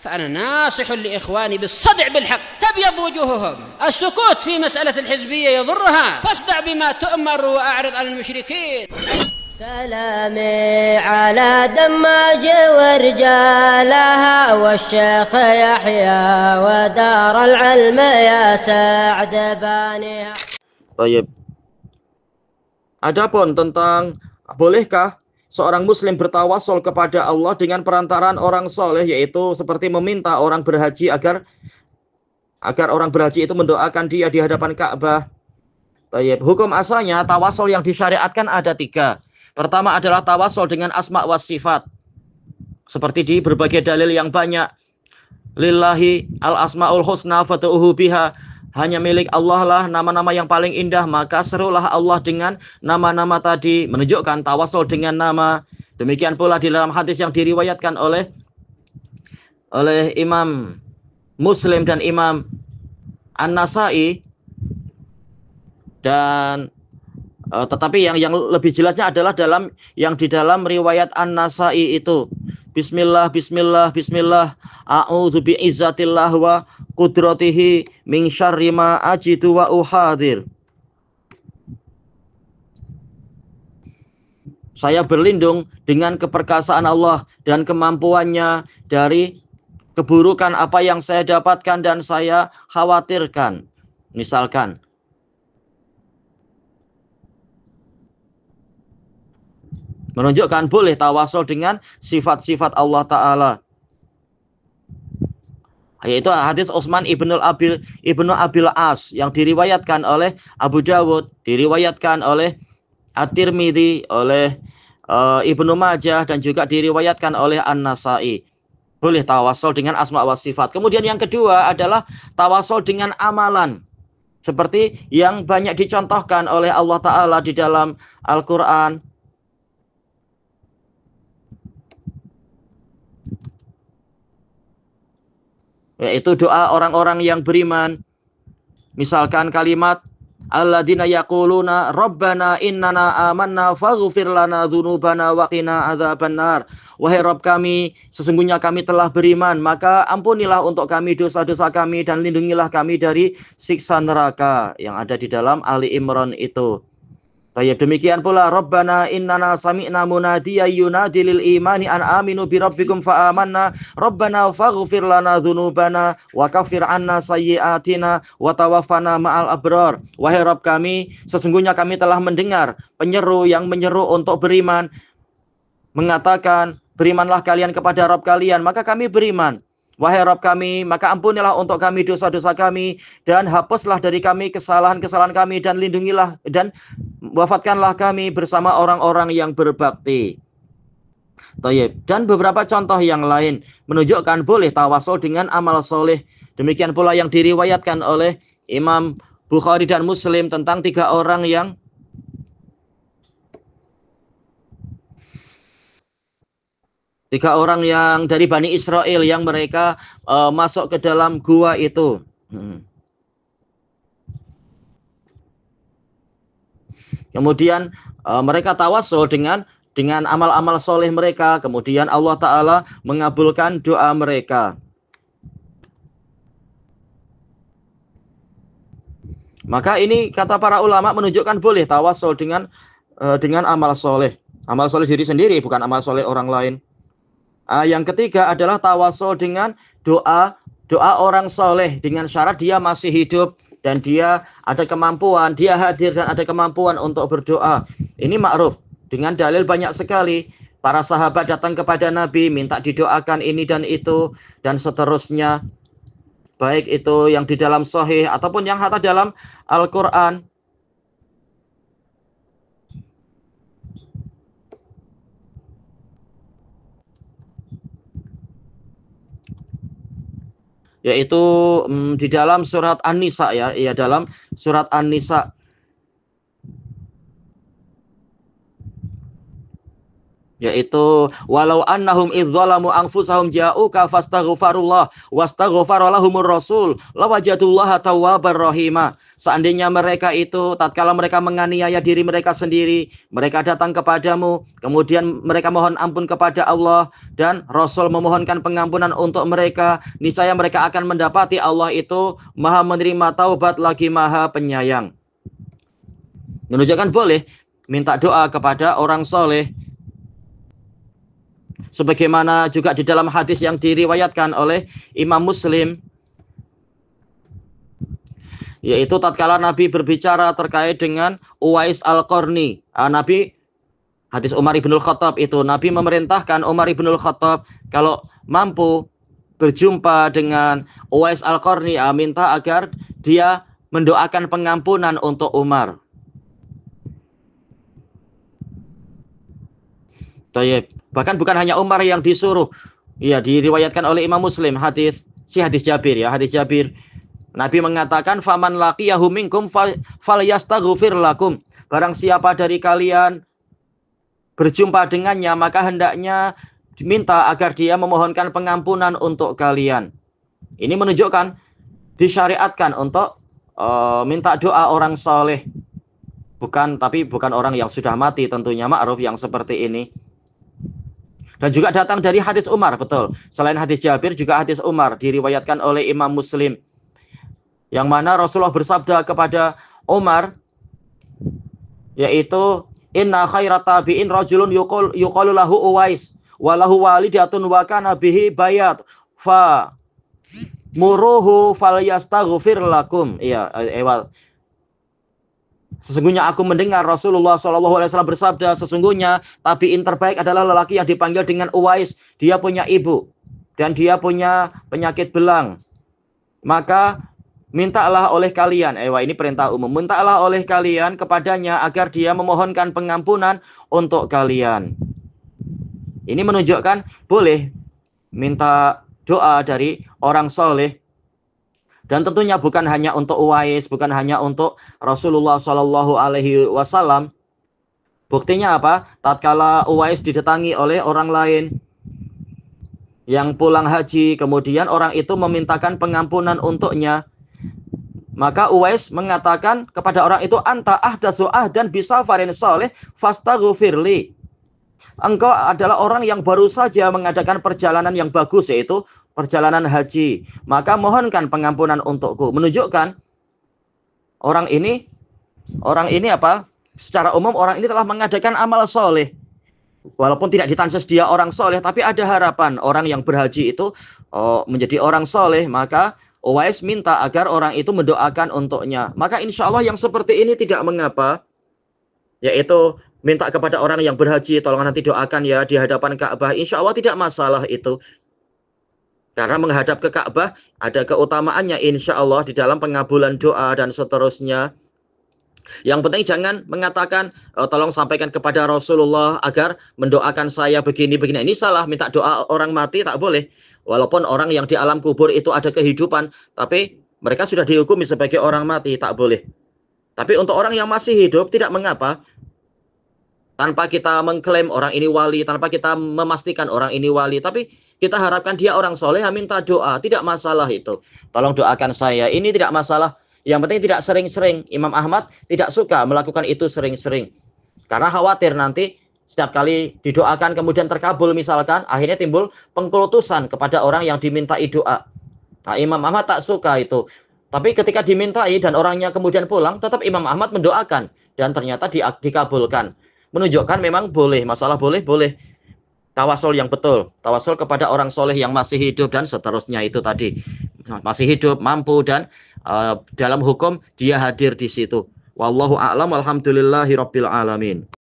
فأنا ناصح لإخواني بالصدع بالحق تبيض وجوههم. السكوت في مسألة الحزبية يضرها، فاصدع بما تؤمر وأعرض عن المشركين. سلامي على دماج ورجالها والشيخ يحيى ودار العلم يا سعد بانيها. Baik. Adapun tentang bolehkah seorang muslim bertawasul kepada Allah dengan perantaraan orang soleh, yaitu seperti meminta orang berhaji agar orang berhaji itu mendoakan dia di hadapan Ka'bah. Baik. Hukum asalnya tawasul yang disyariatkan ada 3. Pertama adalah tawasul dengan asma wa sifat. Seperti di berbagai dalil yang banyak. Lillahi al-asma'ul husna fad'uhu biha. Hanya milik Allah lah nama-nama yang paling indah, maka serulah Allah dengan nama-nama tadi. Menunjukkan tawasul dengan nama. Demikian pula di dalam hadis yang diriwayatkan oleh Imam Muslim dan Imam An-Nasai. Dan tetapi yang lebih jelasnya adalah di dalam riwayat An-Nasai itu. Bismillah, bismillah, bismillah. A'udzu bi'izzatillah wa qudratihi min syarri ma ajidu wa uhadir. Saya berlindung dengan keperkasaan Allah dan kemampuannya dari keburukan apa yang saya dapatkan dan saya khawatirkan. Misalkan menunjukkan boleh tawasul dengan sifat-sifat Allah Ta'ala. Yaitu hadis Utsman ibnu Abil As yang diriwayatkan oleh Abu Dawud, diriwayatkan oleh At-Tirmidzi, oleh Ibnu Majah, dan juga diriwayatkan oleh An-Nasai. Boleh tawasul dengan asma wa sifat. Kemudian yang kedua adalah tawasul dengan amalan. Seperti yang banyak dicontohkan oleh Allah Ta'ala di dalam Al-Quran. Yaitu doa orang-orang yang beriman. Misalkan kalimat alladzina yaquluna rabbana innana amanna faghfir lana dzunubana wa qina adzabannar. Wahai Rabb kami, sesungguhnya kami telah beriman, maka ampunilah untuk kami dosa-dosa kami dan lindungilah kami dari siksa neraka, yang ada di dalam Ali Imran itu. Baik, demikian pula Rabbana innana sami'na munadiyan yunadi lil imani an aminu bi rabbikum fa amanna Rabbana faghfir lana dzunubana wa kaffir 'anna sayyi'atina wa tawaffana ma'al abrar. Wahai Rabb kami, sesungguhnya kami telah mendengar penyeru yang menyeru untuk beriman, mengatakan berimanlah kalian kepada Rabb kalian, maka kami beriman. Wahai Rabb kami, maka ampunilah untuk kami dosa-dosa kami dan hapuslah dari kami kesalahan-kesalahan kami dan lindungilah dan wafatkanlah kami bersama orang-orang yang berbakti. Tayyib. Dan beberapa contoh yang lain menunjukkan boleh tawasul dengan amal soleh. Demikian pula yang diriwayatkan oleh Imam Bukhari dan Muslim tentang 3 orang yang dari Bani Israel yang mereka masuk ke dalam gua itu. Kemudian mereka tawasul dengan amal-amal soleh mereka. Kemudian Allah Ta'ala mengabulkan doa mereka. Maka ini kata para ulama menunjukkan boleh tawasul dengan amal soleh. Amal soleh diri sendiri, bukan amal soleh orang lain. Yang ketiga adalah tawasul dengan doa orang soleh dengan syarat dia masih hidup dan dia ada kemampuan, dia hadir dan ada kemampuan untuk berdoa. Ini ma'ruf dengan dalil banyak sekali. Para sahabat datang kepada Nabi minta didoakan ini dan itu dan seterusnya. Baik itu yang di dalam sahih ataupun yang hatta dalam Al-Quran. Yaitu di dalam surat An-Nisa ya, dalam surat An-Nisa. Yaitu walau annahum idzalamu anfusahum ja'uka fastaghfarullah wastaghfara lahumur rasul lawajadullaha tawwabar rahima. Seandainya mereka itu tatkala mereka menganiaya diri mereka sendiri, mereka datang kepadamu, kemudian mereka mohon ampun kepada Allah dan Rasul memohonkan pengampunan untuk mereka, niscaya mereka akan mendapati Allah itu Maha menerima taubat lagi Maha penyayang. Menunjukkan boleh minta doa kepada orang soleh. Sebagaimana juga di dalam hadis yang diriwayatkan oleh Imam Muslim, yaitu tatkala Nabi berbicara terkait dengan Uwais Al-Qarni. Nabi, hadis Umar ibn Khattab itu, Nabi memerintahkan Umar ibn Khattab kalau mampu berjumpa dengan Uwais Al-Qarni, minta agar dia mendoakan pengampunan untuk Umar. Tayyib. Bahkan bukan hanya Umar yang disuruh. Ya, diriwayatkan oleh Imam Muslim hadis Jabir ya, hadis Jabir. Nabi mengatakan faman laqiyahu minkum falyastaghfir lakum. Barang siapa dari kalian berjumpa dengannya, maka hendaknya diminta agar dia memohonkan pengampunan untuk kalian. Ini menunjukkan disyariatkan untuk minta doa orang soleh. Tapi bukan orang yang sudah mati tentunya, ma'ruf yang seperti ini. Dan juga datang dari hadis Umar, betul. Selain hadis Jabir, juga hadis Umar diriwayatkan oleh Imam Muslim. Yang mana Rasulullah bersabda kepada Umar, yaitu inna khairat tabi'in rajulun yuqalu lahu Uwais wa lahu walidatun wa kana bihi bayat fa muruhu falyastaghfir lakum. Iya, sesungguhnya aku mendengar Rasulullah SAW bersabda, sesungguhnya tabi'in terbaik adalah lelaki yang dipanggil dengan Uwais. Dia punya ibu dan dia punya penyakit belang. Maka mintalah oleh kalian, ini perintah umum, mintalah oleh kalian kepadanya agar dia memohonkan pengampunan untuk kalian. Ini menunjukkan boleh minta doa dari orang soleh. Dan tentunya bukan hanya untuk Uwais, bukan hanya untuk Rasulullah SAW. Buktinya apa? Tatkala Uwais didatangi oleh orang lain yang pulang haji, kemudian orang itu memintakan pengampunan untuknya. Maka Uwais mengatakan kepada orang itu, anta ahdatsu ahdan bisafarin soleh fastaghfirli. Engkau adalah orang yang baru saja mengadakan perjalanan yang bagus, yaitu perjalanan haji, maka mohonkan pengampunan untukku. Menunjukkan orang ini apa? Secara umum orang ini telah mengadakan amal soleh. Walaupun tidak ditanses dia orang soleh, tapi ada harapan orang yang berhaji itu menjadi orang soleh. Maka Uwais minta agar orang itu mendoakan untuknya. Maka insya Allah yang seperti ini tidak mengapa, yaitu minta kepada orang yang berhaji, tolong nanti doakan ya di hadapan Ka'bah. Insya Allah tidak masalah itu. Karena menghadap ke Ka'bah ada keutamaannya insya Allah di dalam pengabulan doa dan seterusnya. Yang penting jangan mengatakan tolong sampaikan kepada Rasulullah agar mendoakan saya begini-begini. Ini salah, minta doa orang mati tak boleh. Walaupun orang yang di alam kubur itu ada kehidupan, tapi mereka sudah dihukumi sebagai orang mati, tak boleh. Tapi untuk orang yang masih hidup tidak mengapa. Tanpa kita mengklaim orang ini wali, tanpa kita memastikan orang ini wali, tapi kita harapkan dia orang soleh, minta doa, tidak masalah itu. Tolong doakan saya, ini tidak masalah. Yang penting tidak sering-sering. Imam Ahmad tidak suka melakukan itu sering-sering. Karena khawatir nanti setiap kali didoakan kemudian terkabul misalkan, akhirnya timbul pengkultusan kepada orang yang dimintai doa. Nah, Imam Ahmad tak suka itu. Tapi ketika dimintai dan orangnya kemudian pulang, tetap Imam Ahmad mendoakan. Dan ternyata dikabulkan. Menunjukkan memang boleh, masalah boleh. Tawasul yang betul, tawasul kepada orang soleh yang masih hidup dan seterusnya itu tadi. Masih hidup, mampu dan dalam hukum dia hadir di situ. Wallahu a'lam, walhamdulillahi rabbil alamin.